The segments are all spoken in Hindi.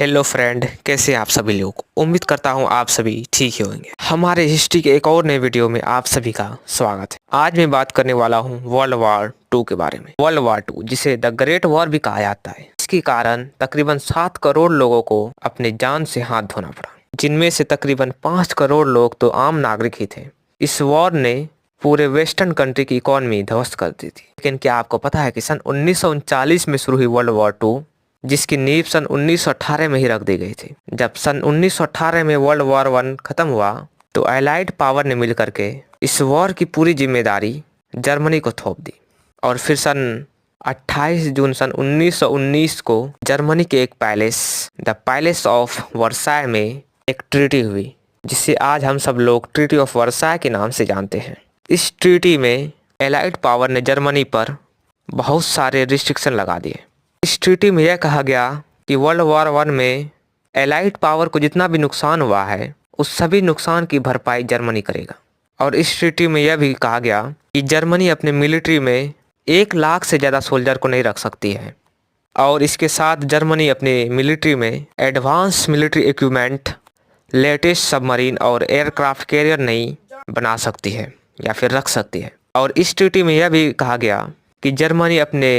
हेलो फ्रेंड, कैसे आप सभी लोग। उम्मीद करता हूँ आप सभी ठीक ही होंगे। हमारे हिस्ट्री के एक और नए वीडियो में आप सभी का स्वागत है। आज मैं बात करने वाला हूँ वर्ल्ड वॉर 2 के बारे में। वर्ल्ड वॉर 2 जिसे द ग्रेट वॉर भी कहा जाता है, इसके कारण तकरीबन 7 करोड़ लोगों को अपने जान से हाथ धोना पड़ा, जिनमें से तकरीबन 5 करोड़ लोग तो आम नागरिक ही थे। इस वॉर ने पूरे वेस्टर्न कंट्री की इकोनॉमी ध्वस्त कर दी थी। लेकिन क्या आपको पता है कि सन 1939 में शुरू हुई वर्ल्ड वॉर 2, जिसकी नींव सन 1918 में ही रख दी गई थी। जब सन 1918 में वर्ल्ड वॉर 1 खत्म हुआ तो एलाइड पावर ने मिल करके इस वॉर की पूरी जिम्मेदारी जर्मनी को थोप दी। और फिर सन 28 जून सन 1919 को जर्मनी के एक palace, the palace of Versailles में एक ट्रीटी हुई, जिसे आज हम सब लोग ट्रीटी ऑफ वर्साय के नाम से जानते हैं। इस ट्रीटी में एलाइड पावर ने जर्मनी पर बहुत सारे रिस्ट्रिक्शन लगा दिए। इस ट्रीटी में यह कहा गया कि वर्ल्ड वॉर 1 में एलाइड पावर को जितना भी नुकसान हुआ है उस सभी नुकसान की भरपाई जर्मनी करेगा। और इस ट्रीटी में यह भी कहा गया कि जर्मनी अपने मिलिट्री में 1 लाख से ज़्यादा सोल्जर को नहीं रख सकती है। और इसके साथ जर्मनी अपने मिलिट्री में advance military equipment, latest submarine और एयरक्राफ्ट कैरियर नहीं बना सकती है या फिर रख सकती है। और इस ट्रीटी में यह भी कहा गया कि जर्मनी अपने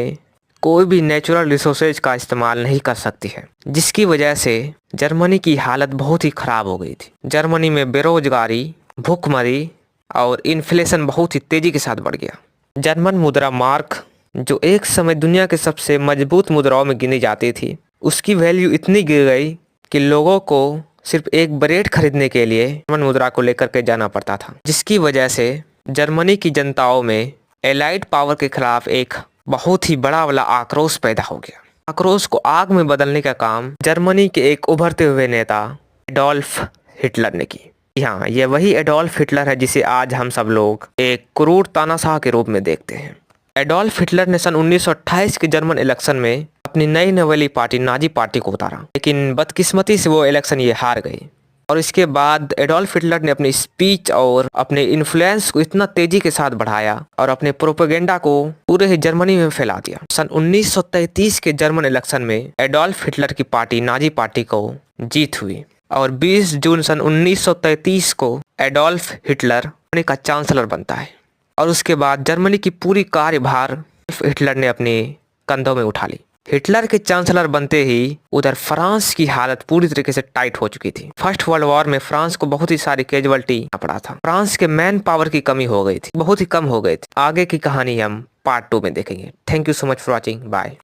कोई भी नेचुरल रिसोर्सेज का इस्तेमाल नहीं कर सकती है, जिसकी वजह से जर्मनी की हालत बहुत ही ख़राब हो गई थी। जर्मनी में बेरोजगारी, भूखमरी और इन्फ्लेशन बहुत ही तेज़ी के साथ बढ़ गया। जर्मन मुद्रा मार्क, जो एक समय दुनिया के सबसे मजबूत मुद्राओं में गिनी जाती थी, उसकी वैल्यू इतनी गिर गई कि लोगों को सिर्फ एक ब्रेड खरीदने के लिए जर्मन मुद्रा को लेकर के जाना पड़ता था, जिसकी वजह से जर्मनी की जनताओं में एलाइड पावर के खिलाफ एक बहुत ही बड़ा वाला आक्रोश पैदा हो गया। आक्रोश को आग में बदलने का काम जर्मनी के एक उभरते हुए नेता एडोल्फ हिटलर ने की। हाँ, ये वही एडोल्फ हिटलर है जिसे आज हम सब लोग एक क्रूर तानाशाह के रूप में देखते हैं। एडोल्फ हिटलर ने सन 1928 के जर्मन इलेक्शन में अपनी नई नवेली पार्टी नाजी पार्टी को उतारा, लेकिन बदकिस्मती से वो इलेक्शन ये हार गई। और इसके बाद एडोल्फ हिटलर ने अपनी स्पीच और अपने इन्फ्लुएंस को इतना तेजी के साथ बढ़ाया और अपने प्रोपेगेंडा को पूरे ही जर्मनी में फैला दिया। सन 1933 के जर्मन इलेक्शन में एडोल्फ हिटलर की पार्टी नाजी पार्टी को जीत हुई और 20 जून सन 1933 को एडोल्फ हिटलर जर्मनी का चांसलर बनता है। और उसके बाद जर्मनी की पूरी कार्यभार हिटलर ने अपने कंधों में उठा ली। हिटलर के चांसलर बनते ही उधर फ्रांस की हालत पूरी तरीके से टाइट हो चुकी थी। फर्स्ट वर्ल्ड वॉर में फ्रांस को बहुत ही सारी कैजुअल्टी पड़ा था। फ्रांस के मैन पावर की कमी हो गई थी, बहुत ही कम हो गई थी। आगे की कहानी हम पार्ट 2 में देखेंगे। Thank you so much for watching. Bye.